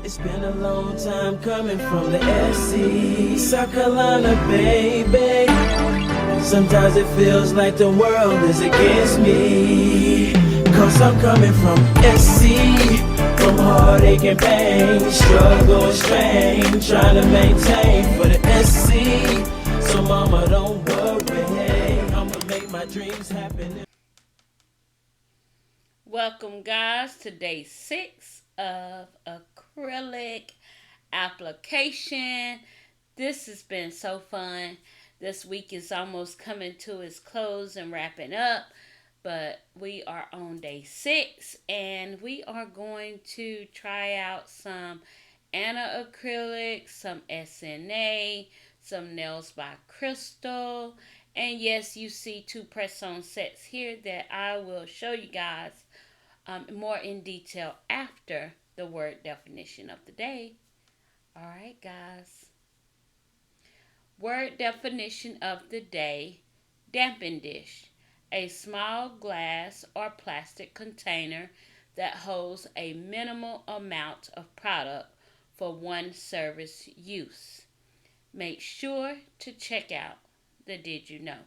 It's been a long time coming from the SC, South Carolina, baby. Sometimes it feels like the world is against me, 'cause I'm coming from SC, from heartache and pain, struggle and strain, trying to maintain for the SC. So mama, don't worry, I'ma make my dreams happen. Welcome, guys, to day 6 of acrylic application. This has been so fun. This week is almost coming to its close and wrapping up, but we are on day 6 and we are going to try out some acrylics, some SNA, some nails by Crystal, and yes, you see 2 press-on sets here that I will show you guys more in detail after the word definition of the day. All right, guys. Word definition of the day: damping dish, a small glass or plastic container that holds a minimal amount of product for one service use. Make sure to check out the Did You Know?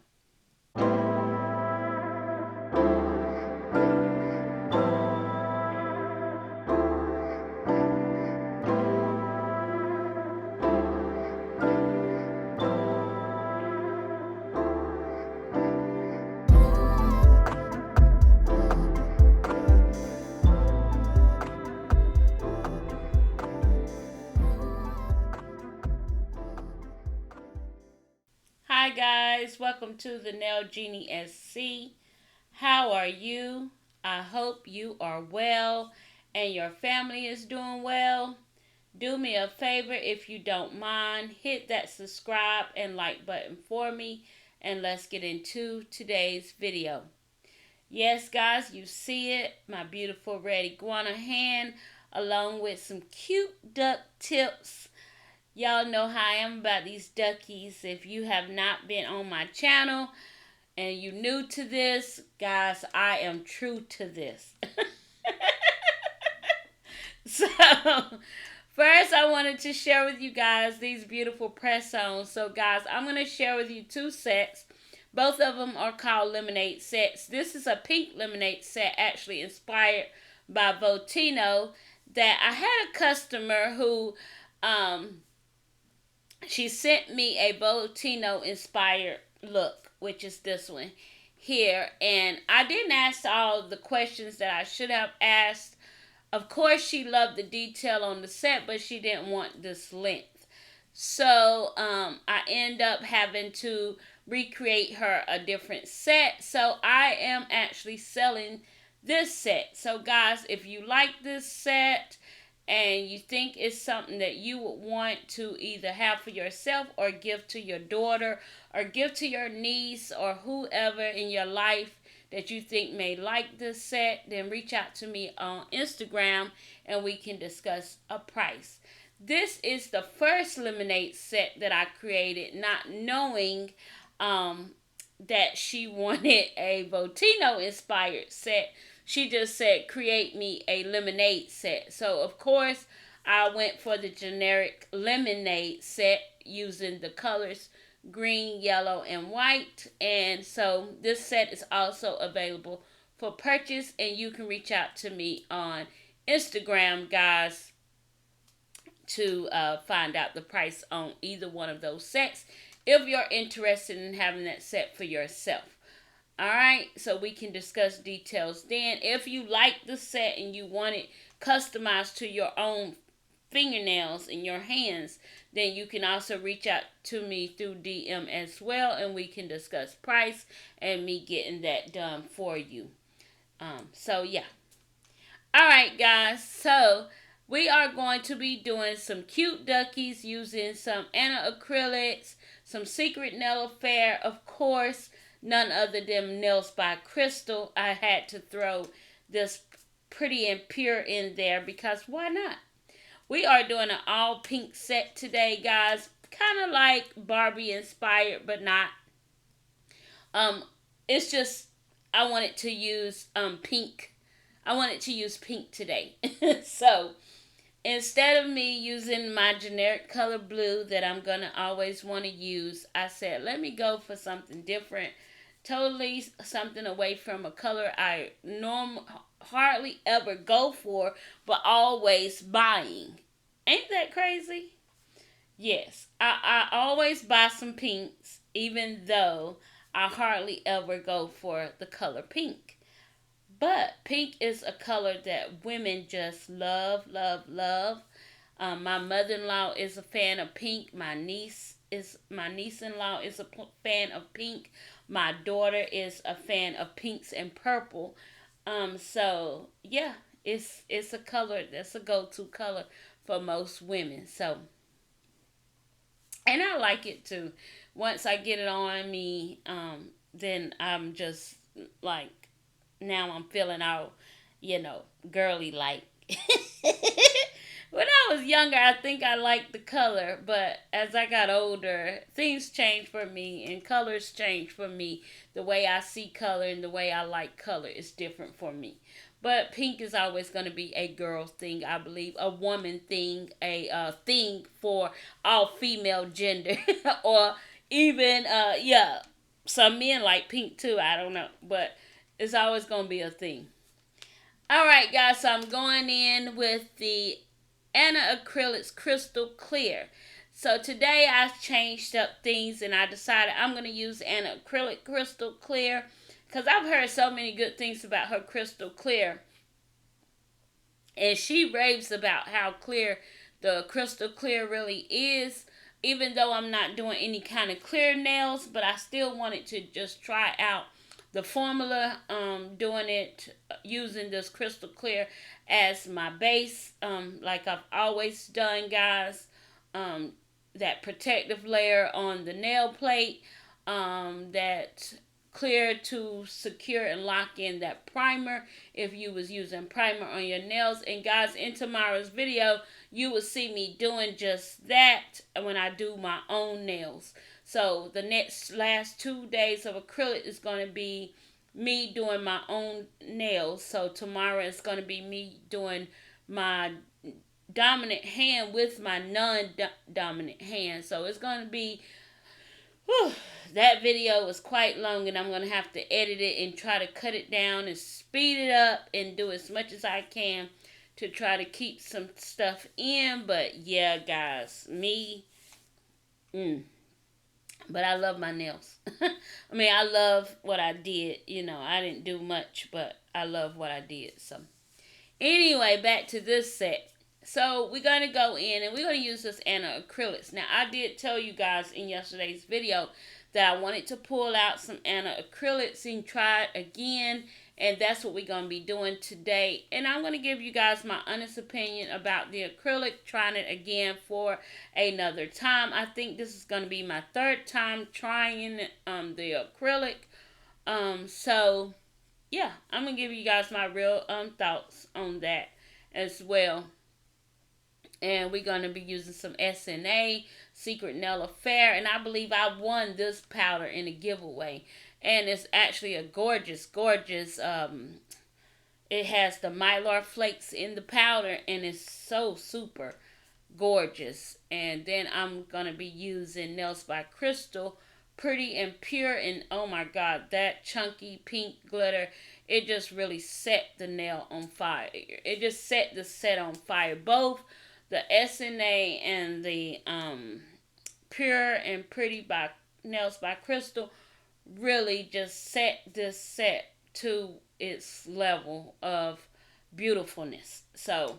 Hi guys, welcome to TheNailJeanieSC. How are you? I hope you are well and your family is doing well. Do me a favor, if you don't mind, hit that subscribe and like button for me, and let's get into today's video. Yes guys, you see it, my beautiful red iguana hand along with some cute duck tips. Y'all know how I am about these duckies. If you have not been on my channel and you new to this, guys, I am true to this. So, first I wanted to share with you guys these beautiful press-ons. So, guys, I'm going to share with you 2 sets. Both of them are called lemonade sets. This is a pink lemonade set, actually inspired by Votino, that I had a customer who, she sent me a Votino inspired look, which is this one here. And I didn't ask all the questions that I should have asked. Of course, she loved the detail on the set, but she didn't want this length. So I end up having to recreate her a different set. So I am actually selling this set. So guys, if you like this set and you think it's something that you would want to either have for yourself or give to your daughter or give to your niece or whoever in your life that you think may like this set, then reach out to me on Instagram and we can discuss a price. This is the first lemonade set that I created, not knowing that she wanted a Votino inspired set. She just said, create me a lemonade set. So, of course, I went for the generic lemonade set using the colors green, yellow, and white. And so this set is also available for purchase. And you can reach out to me on Instagram, guys, to find out the price on either one of those sets if you're interested in having that set for yourself. Alright, so we can discuss details then. If you like the set and you want it customized to your own fingernails and your hands, then you can also reach out to me through DM as well, and we can discuss price and me getting that done for you. So yeah. Alright guys, so we are going to be doing some cute duckies using some acrylics, some Secret Nail Affair, of course, none other than Nails by Crystal. I had to throw this Pretty and Pure in there because why not? We are doing an all pink set today, guys. Kind of like Barbie inspired, but not. It's just I wanted to use pink. I wanted to use pink today. So instead of me using my generic color blue that I'm going to always want to use, I said, let me go for something different. Totally something away from a color I hardly ever go for, but always buying. Ain't that crazy? Yes, I always buy some pinks, even though I hardly ever go for the color pink. But pink is a color that women just love, love, love. My mother-in-law is a fan of pink. My niece-in-law is a fan of pink. My daughter is a fan of pinks and purple. So yeah, it's a color that's a go-to color for most women. So, and I like it too. Once I get it on me, then I'm just like, now I'm feeling all, girly like. When I was younger, I think I liked the color, but as I got older, things changed for me and colors changed for me. The way I see color and the way I like color is different for me. But pink is always going to be a girl thing, I believe, a woman thing, a thing for all female gender, or even, some men like pink too, I don't know, but it's always going to be a thing. Alright guys, so I'm going in with the Acrylics Crystal Clear. So today I changed up things and I decided I'm going to use Acrylic Crystal Clear because I've heard so many good things about her Crystal Clear. And she raves about how clear the Crystal Clear really is. Even though I'm not doing any kind of clear nails, but I still wanted to just try out the formula, doing it using this Crystal Clear as my base, like I've always done, guys. That protective layer on the nail plate, that clear to secure and lock in that primer if you was using primer on your nails. And guys, in tomorrow's video you will see me doing just that when I do my own nails. So the last 2 days of acrylic is going to be me doing my own nails. So tomorrow is going to be me doing my dominant hand with my non-dominant hand. So it's going to be, that video was quite long and I'm going to have to edit it and try to cut it down and speed it up and do as much as I can to try to keep some stuff in. But yeah, guys, but I love my nails. I mean, I love what I did. I didn't do much, but I love what I did. So anyway, back to this set. So we're going to go in and we're going to use this acrylics. Now, I did tell you guys in yesterday's video that I wanted to pull out some acrylics and try it again. And that's what we're going to be doing today. And I'm going to give you guys my honest opinion about the acrylic, trying it again for another time. I think this is going to be my third time trying the acrylic. So, yeah, I'm going to give you guys my real thoughts on that as well. And we're going to be using some SNA, Secret Nail Affair. And I believe I won this powder in a giveaway. And it's actually a gorgeous, gorgeous, it has the mylar flakes in the powder. And it's so super gorgeous. And then I'm going to be using Nails by Crystal, Pretty and Pure. And oh my God, that chunky pink glitter, it just really set the nail on fire. It just set the set on fire. Both the SNA and the Pure and Pretty by Nails by Crystal really just set this set to its level of beautifulness. So,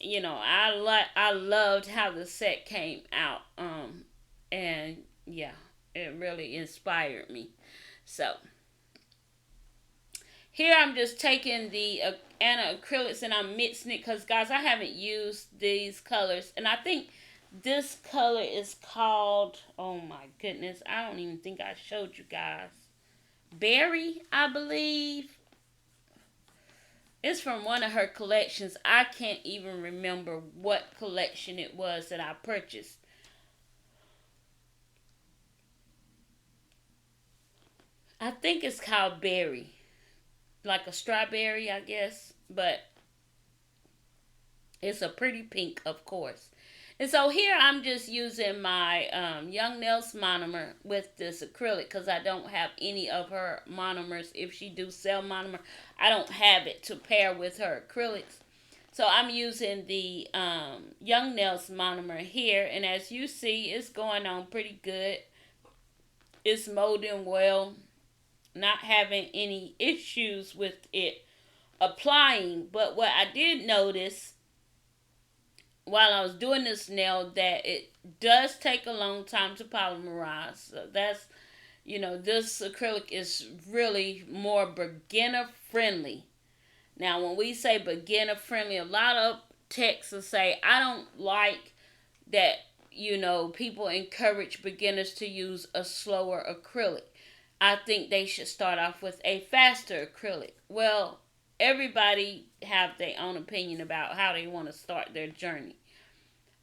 I loved how the set came out. And yeah, it really inspired me. So here I'm just taking the acrylics and I'm mixing it because, guys, I haven't used these colors. And I think this color is called, oh my goodness, I don't even think I showed you guys. Berry, I believe. It's from one of her collections. I can't even remember what collection it was that I purchased. I think it's called Berry. Like a strawberry, I guess. But It's a pretty pink, of course. And so here I'm just using my Young Nails monomer with this acrylic because I don't have any of her monomers. If she do sell monomer, I don't have it to pair with her acrylics. So I'm using the Young Nails monomer here. And as you see, it's going on pretty good. It's molding well. Not having any issues with it applying. But what I did notice while I was doing this nail that it does take a long time to polymerize. So that's, this acrylic is really more beginner friendly. Now, when we say beginner friendly, a lot of texts will say, I don't like that, people encourage beginners to use a slower acrylic. I think they should start off with a faster acrylic. Well, everybody have their own opinion about how they want to start their journey.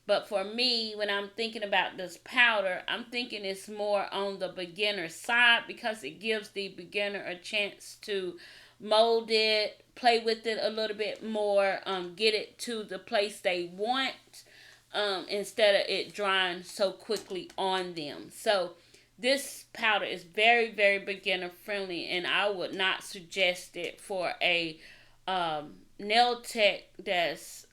But for me, when I'm thinking about this powder, I'm thinking it's more on the beginner side because it gives the beginner a chance to mold it, play with it a little bit more, get it to the place they want, instead of it drying so quickly on them. So this powder is very, very beginner friendly, and I would not suggest it for a nail tech that's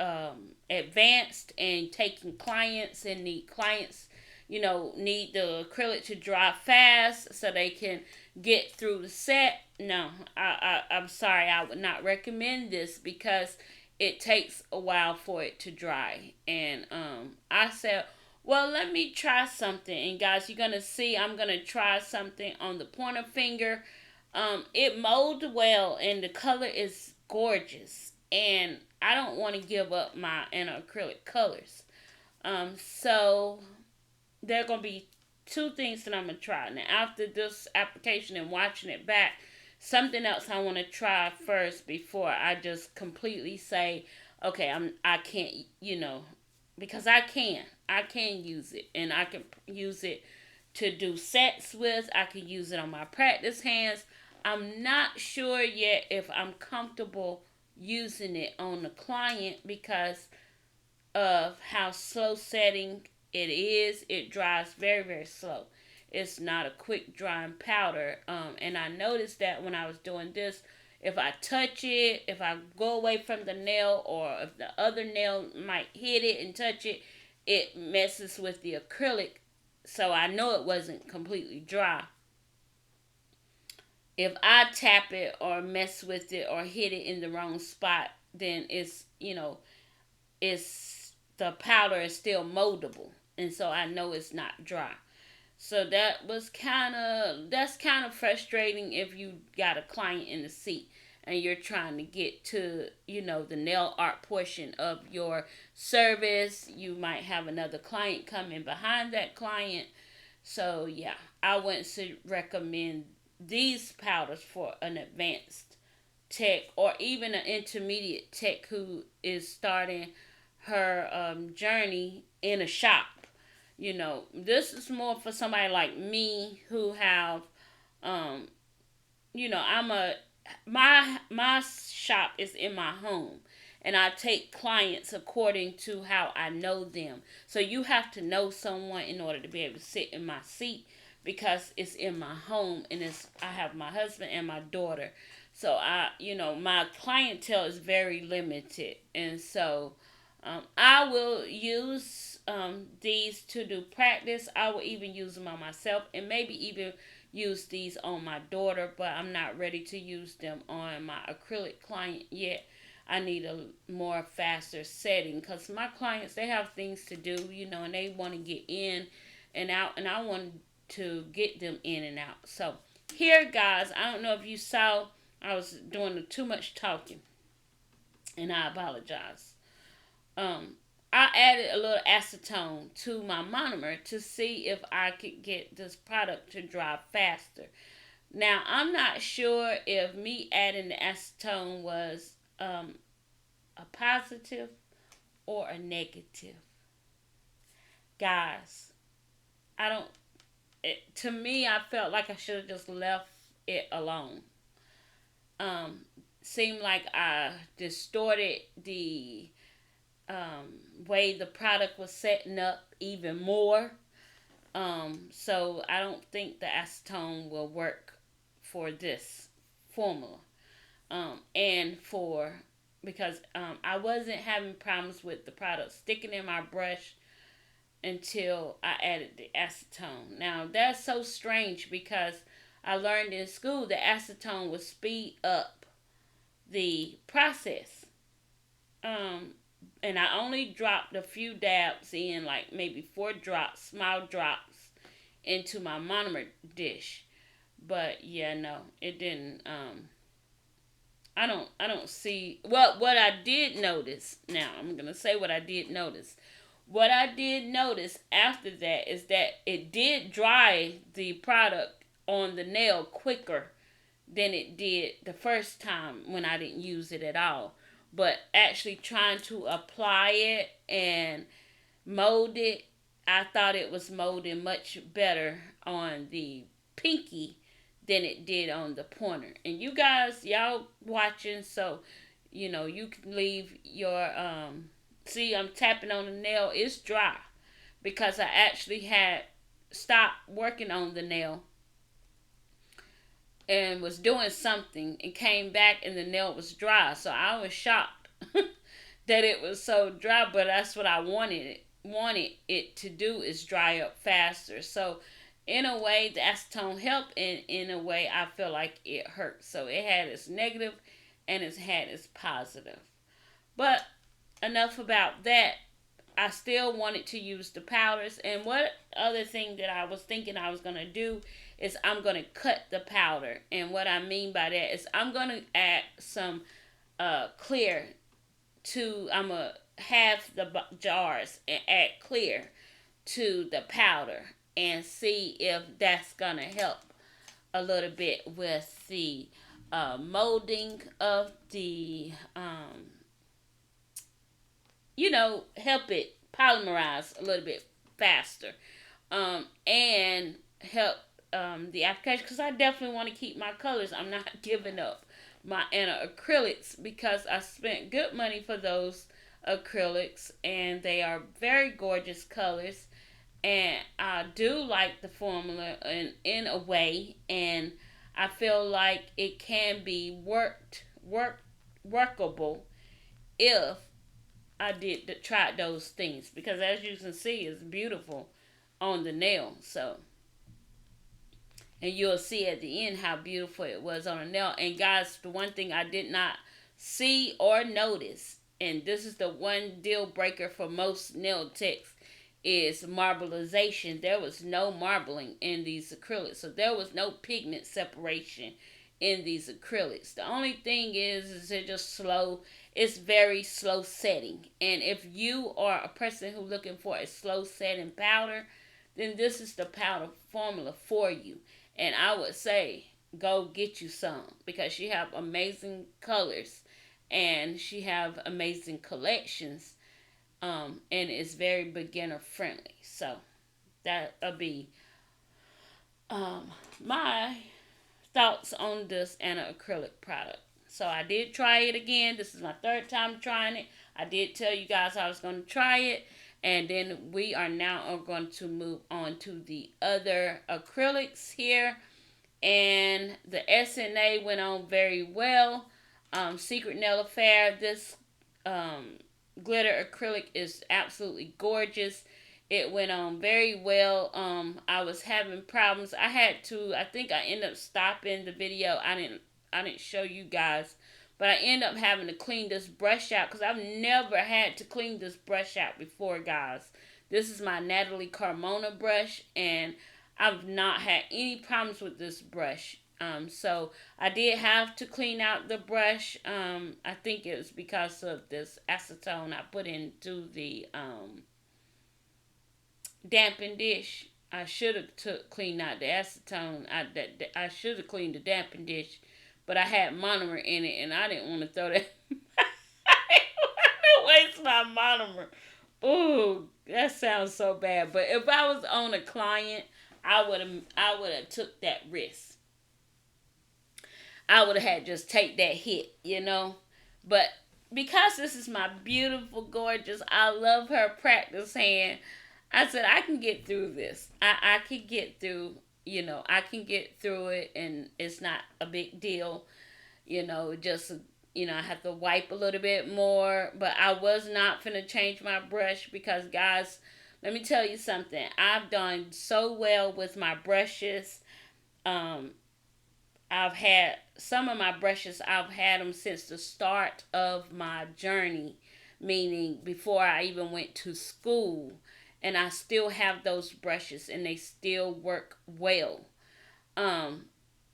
advanced and taking clients and need clients, need the acrylic to dry fast so they can get through the set. No, I'm sorry, I would not recommend this because it takes a while for it to dry. And I said, well, let me try something. And guys, you're going to see I'm going to try something on the pointer finger. It molded well and the color is gorgeous. And I don't want to give up my acrylic colors. So there are going to be two things that I'm going to try. Now, after this application and watching it back, something else I want to try first before I just completely say, okay, I can't, because I can use it, and I can use it to do sets with. I can use it on my practice hands. I'm not sure yet if I'm comfortable using it on the client because of how slow setting it is. It dries very, very slow. It's not a quick drying powder. And I noticed that when I was doing this, if I touch it, if I go away from the nail, or if the other nail might hit it and touch it, it messes with the acrylic. So I know it wasn't completely dry. If I tap it or mess with it or hit it in the wrong spot, then it's the powder is still moldable, and so I know it's not dry. So that's kind of frustrating if you got a client in the seat and you're trying to get to, the nail art portion of your service. You might have another client coming behind that client. So yeah, I wouldn't recommend these powders for an advanced tech or even an intermediate tech who is starting her journey in a shop. This is more for somebody like me who have, I'm my shop is in my home, and I take clients according to how I know them. So you have to know someone in order to be able to sit in my seat because it's in my home, and I have my husband and my daughter. So my clientele is very limited, and so I will use these to do practice. I will even use them on myself and maybe even use these on my daughter, but I'm not ready to use them on my acrylic client yet. I need a more faster setting because my clients, they have things to do, and they want to get in and out, and I want to get them in and out. So here, guys, I don't know if you saw, I was doing too much talking, and I apologize. I added a little acetone to my monomer to see if I could get this product to dry faster. Now, I'm not sure if me adding the acetone was a positive or a negative. Guys, to me, I felt like I should have just left it alone. Seemed like I distorted the way the product was setting up even more. So I don't think the acetone will work for this formula. And for because I wasn't having problems with the product sticking in my brush until I added the acetone. Now that's so strange because I learned in school that acetone would speed up the process. Um, and I only dropped a few dabs in, like maybe 4 drops, small drops, into my monomer dish. But yeah, no, it didn't. I don't see what I did notice. Now I'm gonna say what I did notice. What I did notice after that is that it did dry the product on the nail quicker than it did the first time when I didn't use it at all. But actually trying to apply it and mold it, I thought it was molding much better on the pinky than it did on the pointer. And you guys, y'all watching, so you can leave your see, I'm tapping on the nail. It's dry because I actually had stopped working on the nail and was doing something and came back and the nail was dry. So I was shocked that it was so dry, but that's what I wanted it to do, is dry up faster. So in a way the acetone helped, and in a way I feel like it hurt. So it had its negative and it had its positive. But enough about that. I still wanted to use the powders. And what other thing that I was thinking I was going to do is I'm going to cut the powder. And what I mean by that is I'm going to add some clear to, I'm going to have the jars and add clear to the powder and see if that's going to help a little bit with the molding of the help it polymerize a little bit faster, and help the application, because I definitely want to keep my colors. I'm not giving up my acrylics because I spent good money for those acrylics, and they are very gorgeous colors, and I do like the formula in a way, and I feel like it can be workable if I did try those things, because as you can see, it's beautiful on the nail. So, and you'll see at the end how beautiful it was on the nail. And guys, the one thing I did not see or notice, and this is the one deal breaker for most nail techs, is marbleization. There was no marbling in these acrylics, so there was no pigment separation in these acrylics. The only thing is they're just slow. It's very slow setting. And if you are a person who's looking for a slow setting powder, then this is the powder formula for you. And I would say go get you some, because she have amazing colors and she have amazing collections, and it's very beginner friendly. So that'll be my thoughts on this acrylic product. So I did try it again. This is my 3rd time trying it. I did tell you guys I was going to try it. And then we are now going to move on to the other acrylics here. And the SNA went on very well. Secret Nail Affair. This glitter acrylic is absolutely gorgeous. It went on very well. I was having problems. I think I ended up stopping the video. I didn't show you guys, but I ended up having to clean this brush out, because I've never had to clean this brush out before, guys. This is my Natalie Carmona brush, and I've not had any problems with this brush. So I did have to clean out the brush. I think it was because of this acetone I put into the dampen dish. I should have cleaned out the acetone. I should have cleaned the dampen dish, but I had monomer in it, and I didn't want to throw that. I didn't want to waste my monomer. Ooh, that sounds so bad. But if I was on a client, I would have took that risk. I would have had just take that hit, But because this is my beautiful, gorgeous, I love her practice hand, I said, I can get through this. I can get through, I can get through it, and it's not a big deal, just, I have to wipe a little bit more, but I was not finna change my brush because, guys, let me tell you something. I've done so well with my brushes. Um, I've had some of my brushes, I've had them since the start of my journey, meaning before I even went to school. And I still have those brushes and they still work well. Um,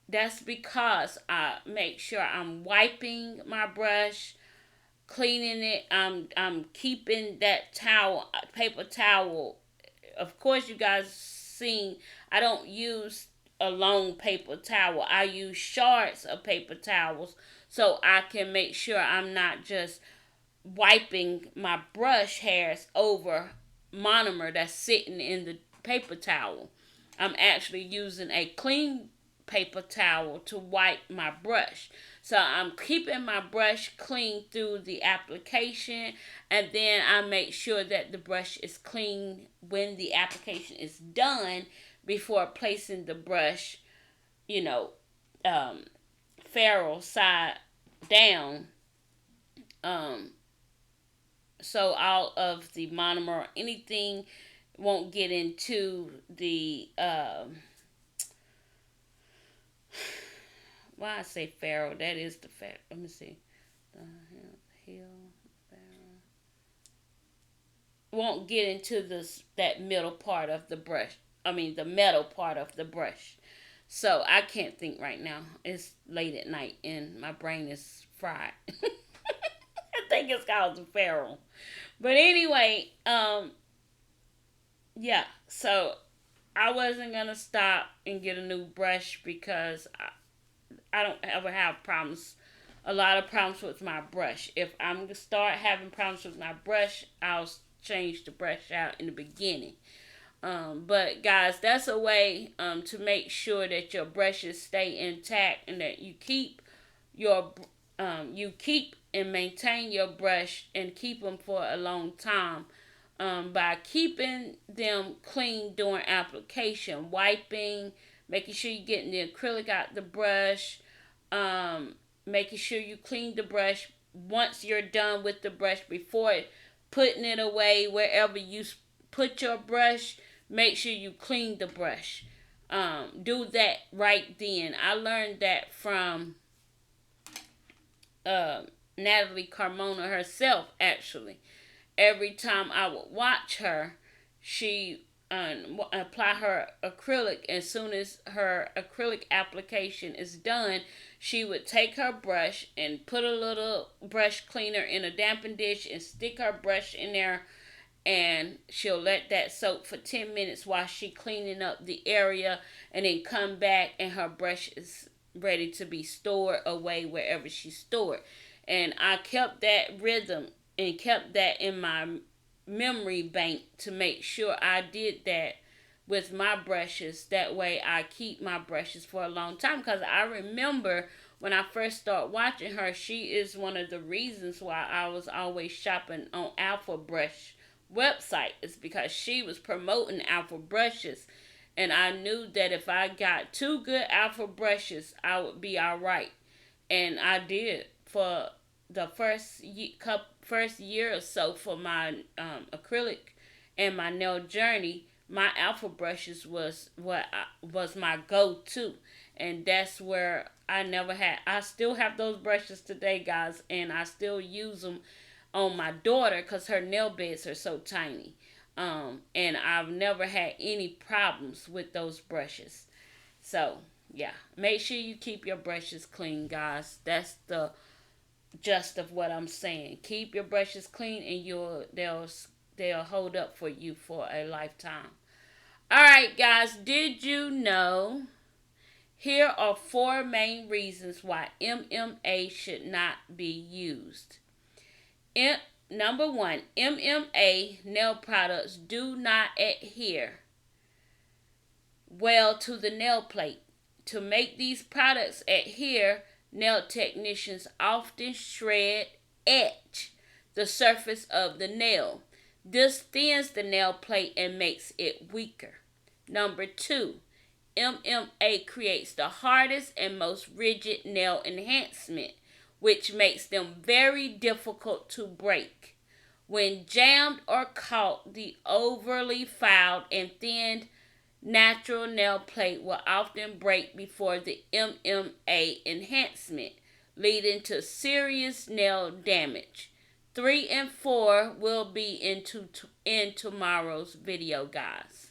that's because I make sure I'm wiping my brush, cleaning it. I'm keeping that towel, paper towel. Of course, you guys seen I don't use a long paper towel. I use shards of paper towels so I can make sure I'm not just wiping my brush hairs over monomer that's sitting in the paper towel. I'm actually using a clean paper towel to wipe my brush. So I'm keeping my brush clean through the application, and then I make sure that the brush is clean when the application is done before placing the brush, you know, um, ferrule side down. Um, so all of the monomer or anything won't get into the why I say ferrule, that is the fact. Let me see. The heel ferrule won't get into this that middle part of the brush. I mean the metal part of the brush. So I can't think right now. It's late at night and my brain is fried. I think it's called the ferrule. But anyway, yeah. So I wasn't gonna stop and get a new brush because I don't ever have problems, a lot of problems with my brush. If I'm gonna start having problems with my brush, I'll change the brush out in the beginning. But guys, that's a way to make sure that your brushes stay intact and that your you keep and maintain your brush and keep them for a long time, by keeping them clean during application, wiping, making sure you're getting the acrylic out the brush, making sure you clean the brush once you're done with the brush before putting it away wherever you put your brush. Make sure you clean the brush. Do that right then. I learned that from uh, Natalie Carmona herself, actually. Every time I would watch her, she apply her acrylic. As soon as her acrylic application is done, she would take her brush and put a little brush cleaner in a dampened dish and stick her brush in there, and she'll let that soak for 10 minutes while she cleaning up the area, and then come back and her brush is ready to be stored away wherever she stored. And I kept that rhythm and kept that in my memory bank to make sure I did that with my brushes. That way I keep my brushes for a long time, because I remember when I first started watching her, she is one of the reasons why I was always shopping on Alpha Brush website, is because she was promoting Alpha brushes, and I knew that if I got two good Alpha brushes I would be all right. And I did for the first year or so for my acrylic and my nail journey. My Alpha brushes was my go-to, and that's where I still have those brushes today, guys, and I still use them on my daughter because her nail beds are so tiny. And I've never had any problems with those brushes. So yeah, make sure you keep your brushes clean, guys. That's the gist of what I'm saying. Keep your brushes clean, and they'll hold up for you for a lifetime. All right, guys. Did you know? Here are 4 main reasons why MMA should not be used. Number 1, MMA nail products do not adhere well to the nail plate. To make these products adhere, nail technicians often shred, etch the surface of the nail. This thins the nail plate and makes it weaker. Number 2, MMA creates the hardest and most rigid nail enhancement, which makes them very difficult to break. When jammed or caught, the overly filed and thinned natural nail plate will often break before the MMA enhancement, leading to serious nail damage. 3 and 4 will be in tomorrow's video, guys.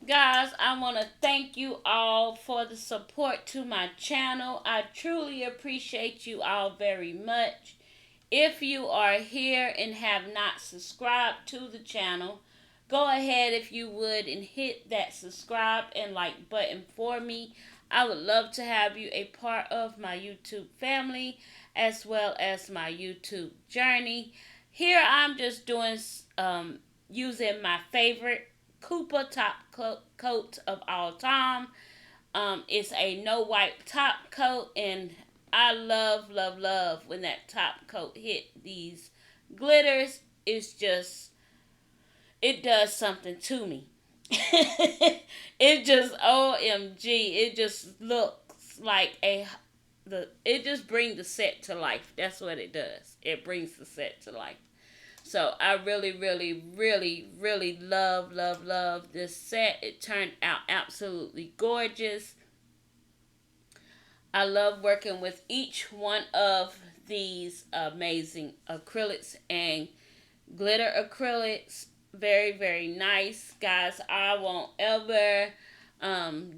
Guys, I want to thank you all for the support to my channel. I truly appreciate you all very much. If you are here and have not subscribed to the channel, go ahead if you would and hit that subscribe and like button for me. I would love to have you a part of my YouTube family as well as my YouTube journey. Here I'm just doing using my favorite Cooper top coat of all time. It's a no wipe top coat, and I love, love, love when that top coat hit these glitters. It's just, it does something to me. It just, OMG, it just looks like it just brings the set to life. That's what it does. It brings the set to life. So I really, really, really, really love, love, love this set. It turned out absolutely gorgeous. I love working with each one of these amazing acrylics and glitter acrylics. Very, very nice. Guys, I won't ever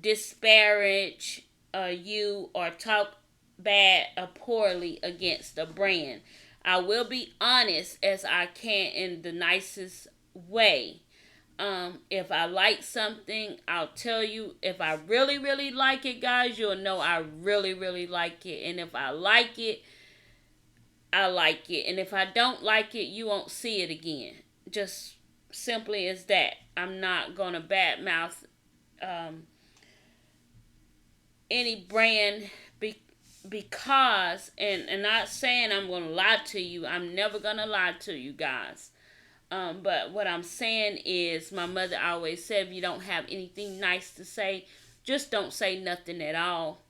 disparage you or talk bad or poorly against a brand. I will be honest as I can in the nicest way. If I like something, I'll tell you. If I really, really like it, guys, you'll know I really, really like it. And if I like it, I like it. And if I don't like it, you won't see it again. Just simply as that. I'm not going to badmouth any brand because, and not saying I'm going to lie to you. I'm never going to lie to you guys. But what I'm saying is, my mother always said, if you don't have anything nice to say, just don't say nothing at all.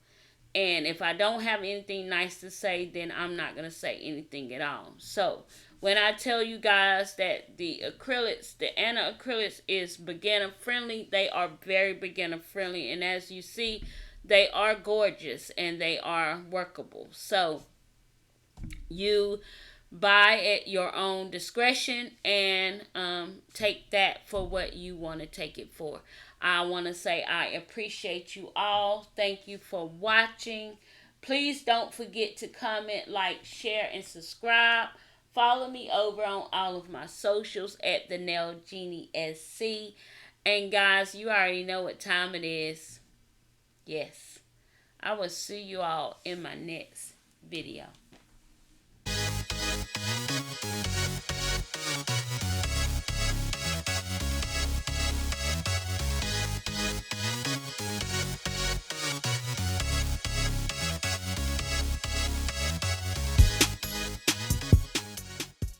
And if I don't have anything nice to say, then I'm not going to say anything at all. So, when I tell you guys that the acrylics, the Anna acrylics is beginner friendly, they are very beginner friendly. And as you see, they are gorgeous and they are workable. So, you buy at your own discretion and take that for what you want to take it for. I want to say I appreciate you all. Thank you for watching. Please don't forget to comment, like, share, and subscribe. Follow me over on all of my socials at TheNailJeanieSC. And guys, you already know what time it is. Yes. I will see you all in my next video.